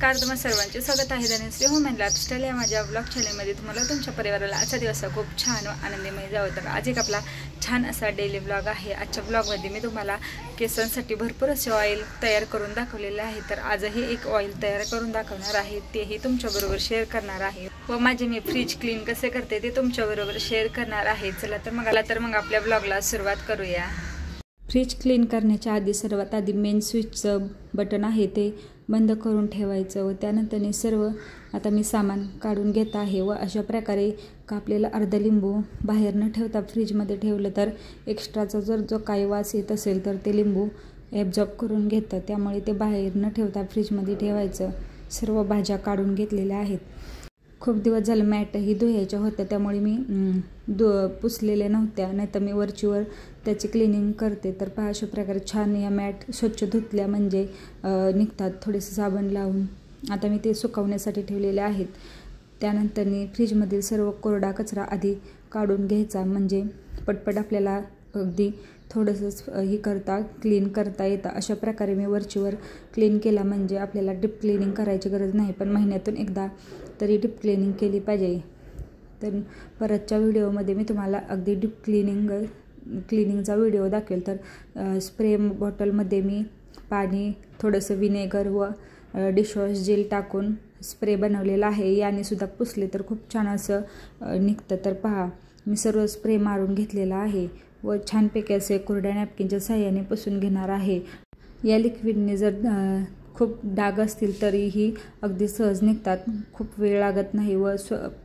नमस्कार, तुम्हा सर्वांचे स्वागत आहे धनश्री होम अँड लाईफस्टाईल या माझ्या ब्लॉग चॅनलमध्ये। तुम्हाला तुमच्या परिवाराला आजचा दिवस खूप छान व आनंदमय जावं। तर आज एक आपला छान असा डेली ब्लॉग आहे। आजच्या ब्लॉगमध्ये मी तुम्हाला केसांसाठी भरपूर असे ऑइल तयार करून दाखवलेले आहे। तर आजही एक ऑइल तयार करून दाखवणार आहे, तेही तुमच्याबरोबर शेअर करणार आहे व माझे मी फ्रीज क्लीन कसे करते ते तुमच्याबरोबर शेअर करणार आहे। चला तर मग आपल्या ब्लॉगला सुरुवात करूया। फ्रीज क्लीन करण्याच्या आधी सर्वात आधी मेन स्विचचं बटन आहे ते बंद करून ठेवायचं व त्यानंतर सर्व आता मी सामान काढून घेत आहे व अशा प्रकारे कापलेला अर्धा लिंबू बाहेर न ठेवता फ्रीजमध्ये ठेवलं तर एक्स्ट्राचा जो काही वास येत असेल तर ते लिंबू ॲब्झॉर्ब करून घेतं, त्यामुळे ते बाहेर न ठेवता फ्रीजमध्ये ठेवायचं। सर्व भाज्या काढून घेतलेल्या आहेत। खूप दिवस झालं मॅटही धुवायच्या होत्या, त्यामुळे मी पुसलेल्या नव्हत्या, नाहीतर मी वरचीवर त्याची क्लिनिंग करते। तर पहा अशा प्रकारे छान या मॅट स्वच्छ धुतल्या म्हणजे निघतात थोडेसे साबण लावून। आता मी ते सुकवण्यासाठी ठेवलेले आहेत। त्यानंतर फ्रीजमधील सर्व कोरडा कचरा आधी काढून घ्यायचा, म्हणजे पटपट आपल्याला अगदी थोडंसं क्लीन करता येतं। अशा प्रकारे मी वरचीवर क्लीन केला म्हणजे आपल्याला डीप क्लिनिंग करायची गरज नाही, पण महिन्यातून एकदा तरी डीप क्लिनिंग केली पाहिजे। तर परतच्या व्हिडिओमध्ये मी तुम्हाला अगदी डीप क्लिनिंगचा व्हिडिओ दाखवेल। तर स्प्रे बॉटलमध्ये मी पाणी, थोडंसं विनेगर व डिशवॉश जेल टाकून स्प्रे बनवलेला आहे। याने सुद्धा पुसले तर खूप छान असं निघतं। तर पहा मी सर्व स्प्रे मारून घेतलेला आहे व छानपैकी असे कोरड्या नॅपकिनच्या साहाय्याने पुसून घेणार आहे। या लिक्विडने जर खूप डाग असतील तरीही अगदी सहज निघतात, खूप वेळ लागत नाही व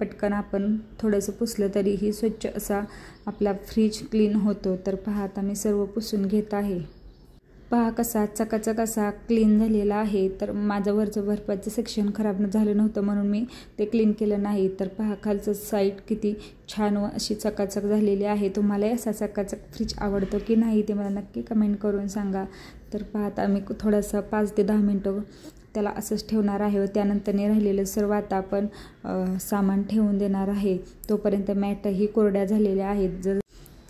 पटकन आपण थोडंसं पुसलं तरीही स्वच्छ असा आपला फ्रीज क्लीन होतो। तर पहा आता मी सर्व पुसून घेत आहे। पहा कसा चकाचक असा क्लीन झालेला आहे। तर माझं वरचं बर्फाचं सेक्शन खराब झालं नव्हतं म्हणून मी ते क्लीन केलं नाही। तर पहा खालचं साईड किती छान व अशी चकाचक झालेली आहे। तुम्हाला असा चकाचक फ्रीज आवडतो की नाही ते मला नक्की कमेंट करून सांगा। तर पहा आता मी थोडंसं 5 ते 10 मिनटं त्याला असंच ठेवणार आहे व त्यानंतर राहिलेलं सर्व आता आपण सामान ठेवून देणार आहे। तोपर्यंत मॅटही कोरड्या झालेल्या आहेत,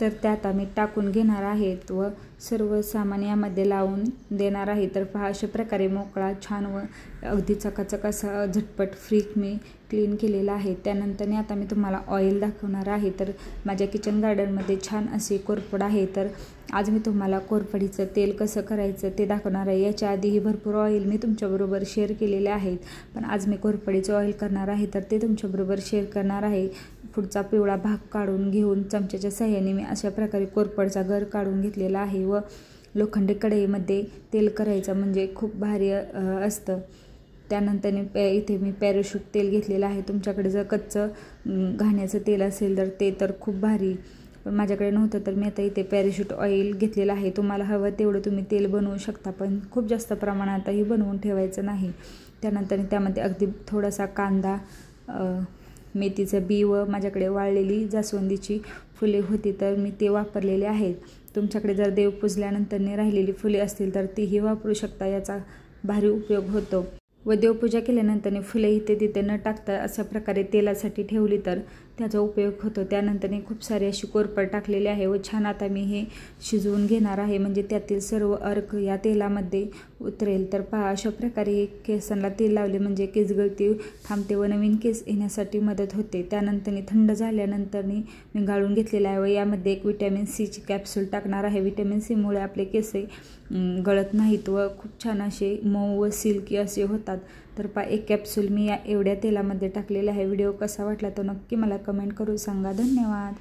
तर त्यात आम्ही टाकून घेणार आहेत व सर्व सामान यामध्ये लावून देणार आहे। तर पहा अशा प्रकारे मोकळा छान व अगदी चकाचक असा झटपट फ्रीज मी क्लीन केलेला आहे। त्यानंतर आता मी तुम्हाला ऑइल दाखवणार आहे। तर माझ्या किचन गार्डनमध्ये छान असे कोरफड आहे, तर आज मी तुम्हाला कोरफडीचं तेल कसं करायचं ते दाखवणार आहे। याच्या आधीही भरपूर ऑइल मी तुमच्याबरोबर शेअर केलेले आहेत, पण आज मी कोरफडीचं ऑइल करणार आहे तर ते तुमच्याबरोबर शेअर करणार आहे। पुढचा पिवळा भाग काढून घेऊन चमच्याच्या साहाय्याने मी अशा प्रकारे कोरफडचा गर काढून घेतलेला आहे व लोखंडी कढईमध्ये तेल करायचं म्हणजे खूप भारी असतं। त्यानंतर इथे मी पॅराशूट तेल घेतलेलं आहे। तुमच्याकडे जर कच्चं घाण्याचं तेल असेल तर ते तर खूप भारी, पण माझ्याकडे नव्हतं तर मी आता इथे पॅराशूट ऑइल घेतलेलं आहे। तुम्हाला हवं तेवढं तुम्ही तेल बनवू शकता, पण खूप जास्त प्रमाणातही बनवून ठेवायचं नाही। त्यानंतर त्यामध्ये अगदी थोडासा कांदा, मेथीचं बी व माझ्याकडे वाळलेली जास्वंदीची फुले होती तर मी ते वापरलेले आहेत। तुमच्याकडे जर देव पूजल्यानंतर राहिलेली फुले असतील तर तीही वापरू शकता, याचा भारी उपयोग होतो। व देवपूजा केल्यानंतर फुले इथे तिथे न टाकता अशा प्रकारे तेलासाठी ठेवली तर त्याचा उपयोग होतो। त्यानंतर खूप सारी अशी कोरफड टाकलेली आहे व छान आता मी हे शिजवून घेणार आहे, म्हणजे त्यातील सर्व अर्क या तेलामध्ये उतरेल। तर पहा अशा प्रकारे केसांना तेल लावले म्हणजे केस गळती थांबते व नवीन केस येण्यासाठी मदत होते। त्यानंतर थंड झाल्यानंतर मी गाळून घेतलेला आहे व यामध्ये एक व्हिटॅमिन सीची कॅप्सूल टाकणार आहे। व्हिटॅमिन सीमुळे आपले केस गळत नाहीत व खूप छान असे मऊ व सिल्की असे होतात। तर पहा एक कॅप्सूल मी या एवढ्या तेलामध्ये टाकलेला आहे। व्हिडिओ कसा वाटला तो नक्की मला कमेंट करून सांगा। धन्यवाद।